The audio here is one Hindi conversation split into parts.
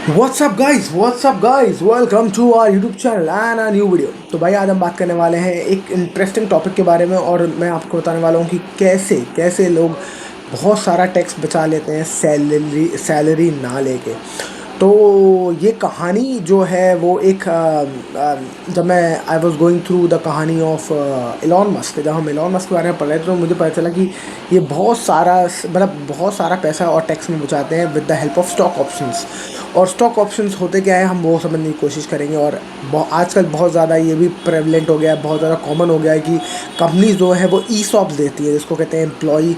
WhatsApp guys welcome to our YouTube channel and a new video. तो भाई आज हम बात करने वाले हैं एक इंटरेस्टिंग टॉपिक के बारे में और मैं आपको बताने वाला हूँ कि कैसे कैसे लोग बहुत सारा टैक्स बचा लेते हैं सैलरी ना लेके। तो ये कहानी जो है वो जब मैं I was going through the कहानी ऑफ एलॉन मस्क, जब हम एलॉन मस्क के बारे में पढ़ रहे थे तो मुझे पता चला कि ये बहुत सारा पैसा और टैक्स में बचाते हैं with the help of stock options. और स्टॉक ऑप्शंस होते क्या है हम वो समझने की कोशिश करेंगे। और आजकल बहुत ज़्यादा ये भी प्रेवलेंट हो गया है, बहुत ज़्यादा कॉमन हो गया है कि कंपनीज जो है वो ई सॉप्स देती है जिसको कहते हैं एम्प्लॉई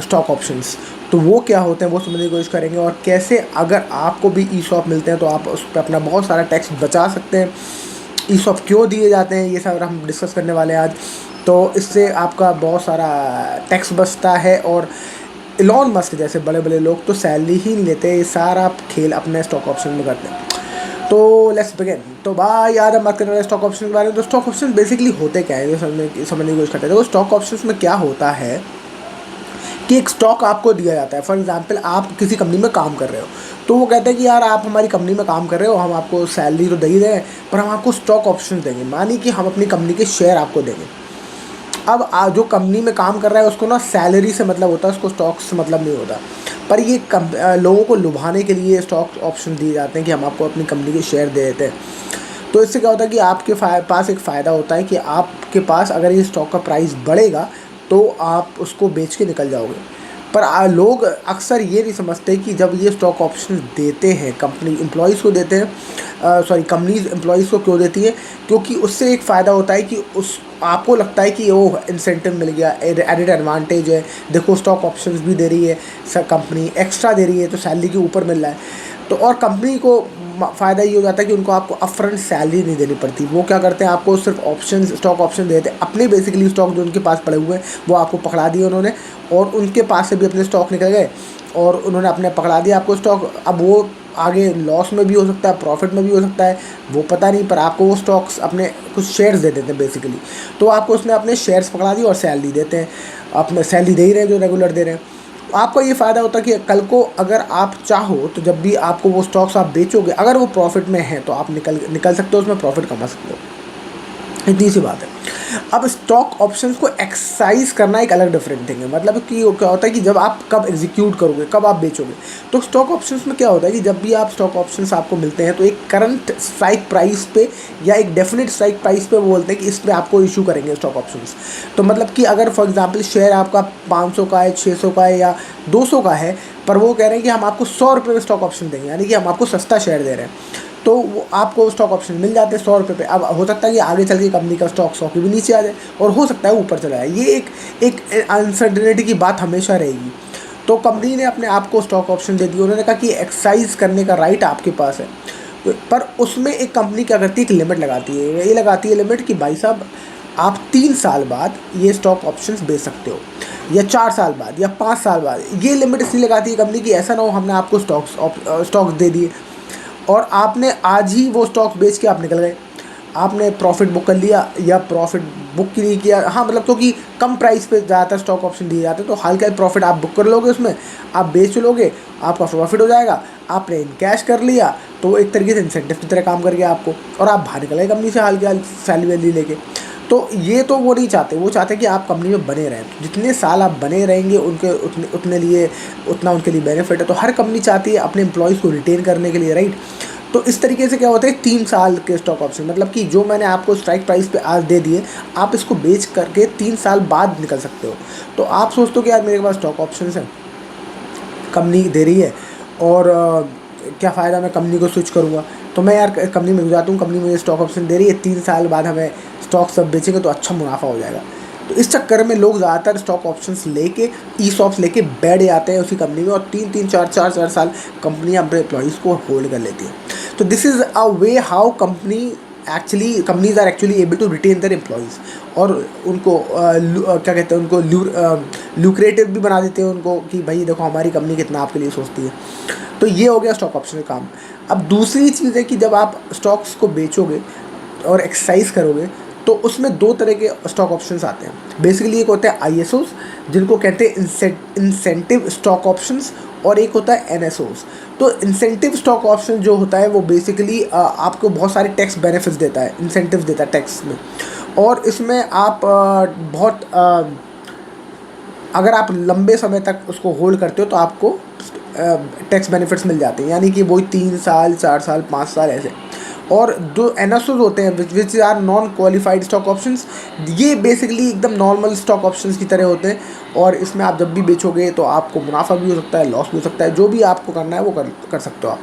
स्टॉक ऑप्शंस। तो वो क्या होते हैं वो समझने की कोशिश करेंगे और कैसे अगर आपको भी ई सॉप मिलते हैं तो आप उस पर अपना बहुत सारा टैक्स बचा सकते हैं। ई सॉप क्यों दिए जाते हैं ये सब हम डिस्कस करने वाले हैं आज। तो इससे आपका बहुत सारा टैक्स बचता है और एलॉन मस्क जैसे बड़े बड़े लोग तो सैलरी ही नहीं लेते, ये सारा खेल अपने स्टॉक ऑप्शन में करते हैं। तो लेट्स बिगिन। तो भाई यार हम बात करने वाले स्टॉक ऑप्शन के बारे में। तो स्टॉक ऑप्शन बेसिकली होते क्या है ये समझने की कोशिश करते हैं। तो स्टॉक ऑप्शन में क्या होता है कि एक स्टॉक आपको दिया जाता है। फॉर एग्जांपल आप किसी कंपनी में काम कर रहे हो तो वो कहते हैं कि यार आप हमारी कंपनी में काम कर रहे हो, हम आपको सैलरी तो दे ही रहे हैं पर हम आपको स्टॉक ऑप्शन देंगे, मानी कि हम अपनी कंपनी के शेयर आपको देंगे। अब जो कंपनी में काम कर रहा है उसको ना सैलरी से मतलब होता है, उसको स्टॉक से मतलब नहीं होता। पर ये लोगों को लुभाने के लिए स्टॉक ऑप्शन दिए जाते हैं कि हम आपको अपनी कंपनी के शेयर दे देते हैं। तो इससे क्या होता है कि आपके पास एक फ़ायदा होता है कि आपके पास अगर ये स्टॉक का प्राइस बढ़ेगा तो आप उसको बेच के निकल जाओगे। पर लोग अक्सर ये नहीं समझते कि जब ये स्टॉक ऑप्शन देते हैं कंपनी एम्प्लॉयज़ को देते हैं, कंपनीज एम्प्लॉयज़ को क्यों देती है, क्योंकि उससे एक फ़ायदा होता है कि उस आपको लगता है कि वो इंसेंटिव मिल गया, एडिड एडवांटेज है, देखो स्टॉक ऑप्शंस भी दे रही है कंपनी, एक्स्ट्रा दे रही है तो सैलरी के ऊपर मिल रहा है। तो और कंपनी को फ़ायदा ये हो जाता है कि उनको आपको अपफ्रंट सैलरी नहीं देनी पड़ती। वो क्या करते हैं आपको सिर्फ ऑप्शन स्टॉक ऑप्शन देते हैं, अपने बेसिकली स्टॉक जो उनके पास पड़े हुए हैं वो आपको पकड़ा दिए उन्होंने और उनके पास से भी अपने स्टॉक निकल गए और उन्होंने अपने पकड़ा दिया आपको स्टॉक। अब वो आगे लॉस में भी हो सकता है, प्रॉफिट में भी हो सकता है, वो पता नहीं, पर आपको वो स्टॉक्स अपने कुछ शेयर्स दे देते हैं बेसिकली। तो आपको उसने अपने शेयर्स पकड़ा दिए और सैलरी देते हैं, अपने सैलरी दे ही रहे हैं जो रेगुलर दे रहे हैं। आपको ये फ़ायदा होता है कि कल को अगर आप चाहो तो जब भी आपको वो स्टॉक्स आप बेचोगे अगर वो प्रॉफिट में है तो आप निकल सकते हो, उसमें प्रॉफिट कमा सकते हो। इतनी सी बात है। अब स्टॉक ऑप्शंस को एक्सरसाइज करना एक अलग डिफरेंट थिंग है। मतलब कि क्या होता है कि जब आप कब एग्जीक्यूट करोगे, कब आप बेचोगे। तो स्टॉक ऑप्शंस में क्या होता है कि जब भी आप स्टॉक ऑप्शंस आपको मिलते हैं तो एक करंट स्ट्राइक प्राइस पे या एक डेफिनेट स्ट्राइक प्राइस पे वो बोलते हैं कि इस पर आपको इशू करेंगे स्टॉक ऑप्शंस। तो मतलब कि अगर फॉर एग्जांपल शेयर आपका 500 का है, 600 का है या 200 का है, पर वो कह रहे हैं कि हम आपको 100 रुपये में स्टॉक ऑप्शन देंगे, यानी कि हम आपको सस्ता शेयर दे रहे हैं। तो वो आपको स्टॉक ऑप्शन मिल जाते हैं 100 रुपये पे। अब हो सकता है कि आगे चल के कंपनी का स्टॉक 100 के भी नीचे आ जाए और हो सकता है ऊपर चला जाए। ये एक अनसर्टेनिटी की बात हमेशा रहेगी। तो कंपनी ने अपने आप को स्टॉक ऑप्शन दे दिए, उन्होंने कहा कि एक्सरसाइज करने का राइट आपके पास है। पर उसमें एक कंपनी क्या करती है, एक लिमिट लगाती है। ये लगाती है लिमिट कि भाई साहब आप 3 साल बाद ये स्टॉक ऑप्शंस बेच सकते हो या 4 साल बाद या 5 साल बाद। ये लिमिट इसलिए लगाती है कंपनी की ऐसा ना हो हमने आपको स्टॉक्स दे दिए और आपने आज ही वो स्टॉक बेच के आप निकल गए, आपने प्रॉफिट बुक कर लिया या प्रॉफिट बुक ही नहीं किया। हाँ मतलब क्योंकि कम प्राइस पे ज़्यादातर स्टॉक ऑप्शन दिए जाते हैं तो हल्का प्रॉफिट आप बुक कर लोगे, उसमें आप बेच लोगे, आपका प्रॉफिट हो जाएगा, आपने इन कैश कर लिया तो एक तरीके से इंसेंटिव की तरह काम कर गया आपको और आप बाहर निकल गए कंपनी से हल्का सैलरी वैलरी लेके। तो ये तो वो नहीं चाहते, वो चाहते कि आप कंपनी में बने रहें। तो जितने साल आप बने रहेंगे उनके उतना उनके लिए बेनिफिट है। तो हर कंपनी चाहती है अपने एम्प्लॉयज़ को रिटेन करने के लिए, राइट। तो इस तरीके से क्या होता है 3 साल के स्टॉक ऑप्शन, मतलब कि जो मैंने आपको स्ट्राइक प्राइस पे आज दे दिए आप इसको बेच करके 3 साल बाद निकल सकते हो। तो आप सोचते हो कि यार मेरे पास स्टॉक ऑप्शन है, कंपनी दे रही है और क्या फ़ायदा, मैं कंपनी को स्विच करूँगा। तो मैं यार कंपनी में जाता हूँ, कंपनी मुझे स्टॉक ऑप्शन दे रही है, 3 साल बाद हमें स्टॉक सब बेचेंगे तो अच्छा मुनाफा हो जाएगा। तो इस चक्कर में लोग ज़्यादातर स्टॉक ऑप्शंस लेके ई सॉप्स लेके बैठ जाते हैं उसी कंपनी में और 3-3 4-4 साल कंपनियां अपने एम्प्लॉयज़ को होल्ड कर लेती हैं। तो this is a way how companies are actually able to retain their employees और उनको क्या कहते हैं उनको ल्यूक्रेटिव भी बना देते हैं उनको कि भाई देखो हमारी कंपनी कितना आपके लिए सोचती है। तो ये हो गया स्टॉक ऑप्शन का काम। अब दूसरी चीज़ है कि जब आप स्टॉक्स को बेचोगे और एक्सरसाइज करोगे तो उसमें 2 तरह के स्टॉक ऑप्शंस आते हैं। बेसिकली एक होते हैं ISOs जिनको कहते हैं इंसेंटिव स्टॉक ऑप्शंस और एक होता है NSOs। तो इंसेंटिव स्टॉक ऑप्शन जो होता है वो बेसिकली आपको बहुत सारे टैक्स बेनिफिट्स देता है, इंसेंटिव देता है टैक्स में। और इसमें आप अगर आप लंबे समय तक उसको होल्ड करते हो तो आपको टैक्स बेनिफिट्स मिल जाते हैं, यानी कि वही 3 साल, 4 साल, 5 साल ऐसे। और जो NSOs होते हैं which are non qualified stock options, ये बेसिकली एकदम नॉर्मल स्टॉक ऑप्शंस की तरह होते हैं। और इसमें आप जब भी बेचोगे तो आपको मुनाफा भी हो सकता है, लॉस भी हो सकता है, जो भी आपको करना है वो कर सकते हो आप।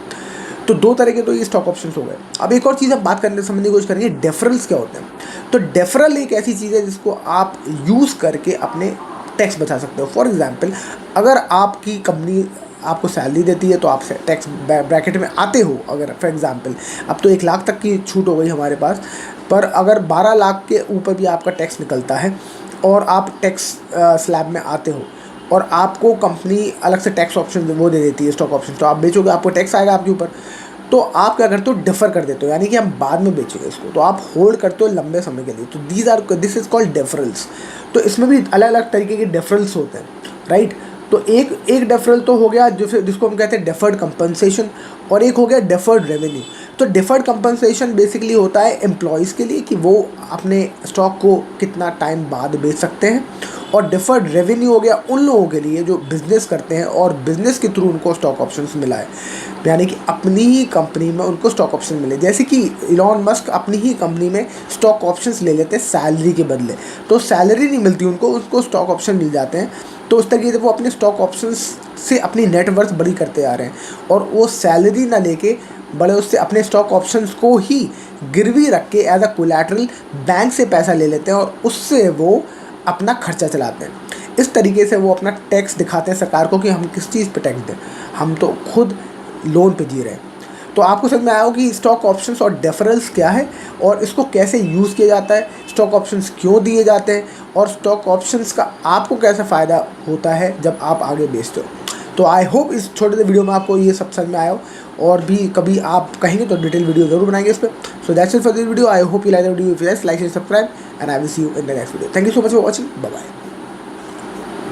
तो 2 तरह के तो ये स्टॉक ऑप्शंस हो गए। अब एक और चीज़ हम बात करने समझने की कोशिश करेंगे, डेफरल्स क्या होते हैं। तो डेफरल एक ऐसी चीज़ है जिसको आप यूज़ करके अपने टैक्स बचा सकते हो। फॉर एग्जांपल, अगर आपकी कंपनी आपको सैलरी देती है तो आप टैक्स ब्रैकेट में आते हो, अगर फॉर एग्जांपल अब तो 1 लाख तक की छूट हो गई हमारे पास, पर अगर 12 लाख के ऊपर भी आपका टैक्स निकलता है और आप टैक्स स्लैब में आते हो और आपको कंपनी अलग से टैक्स ऑप्शन वो दे देती है, स्टॉक ऑप्शन, तो आप बेचोगे, आपको टैक्स आएगा आपके ऊपर। तो आप क्या करते हो, डिफ़र कर देते हो, यानी कि हम बाद में बेचेंगे इसको, तो आप होल्ड करते हो लंबे समय के लिए। तो दिस इज़ कॉल्ड डेफरल्स। तो इसमें भी अलग अलग तरीके के डेफरल्स होते हैं, राइट। तो एक डेफरल तो हो गया जिसको हम कहते हैं डेफर्ड कंपनसेशन, और एक हो गया डेफर्ड रेवेन्यू। तो डेफर्ड कंपनसेशन बेसिकली होता है एम्प्लॉयज़ के लिए कि वो अपने स्टॉक को कितना टाइम बाद बेच सकते हैं, और डिफर्ड रेवेन्यू हो गया उन लोगों के लिए जो बिज़नेस करते हैं और बिज़नेस के थ्रू उनको स्टॉक ऑप्शंस मिला है, यानी कि अपनी ही कंपनी में उनको स्टॉक ऑप्शन मिले। जैसे कि इलॉन मस्क अपनी ही कंपनी में स्टॉक ऑप्शंस ले लेते हैं सैलरी के बदले, तो सैलरी नहीं मिलती उनको स्टॉक ऑप्शन मिल जाते हैं। तो उस तरीके से वो अपने स्टॉक ऑप्शंस से अपनी नेटवर्थ बड़ी करते आ रहे हैं, और वो सैलरी ना लेके बड़े उससे अपने स्टॉक ऑप्शंस को ही गिरवी रख के एज अ कोलैटरल बैंक से पैसा ले लेते हैं और उससे वो अपना खर्चा चलाते हैं। इस तरीके से वो अपना टैक्स दिखाते हैं सरकार को कि हम किस चीज़ पे टैक्स दें, हम तो खुद लोन पे जी रहे हैं। तो आपको समझ में आया हो कि स्टॉक ऑप्शंस और डेफरल्स क्या है और इसको कैसे यूज़ किया जाता है, स्टॉक ऑप्शंस क्यों दिए जाते हैं, और स्टॉक ऑप्शंस का आपको कैसा फ़ायदा होता है जब आप आगे बेचते हो। तो आई होप इस छोटे से वीडियो में आपको ये सब समझ में आया हो, और भी कभी आप कहेंगे तो डिटेल वीडियो ज़रूर बनाएंगे इस पर। So that's it for this video. I hope you like the video. If yes, like and subscribe, and I will see you in the next video. Thank you so much for watching. Bye bye.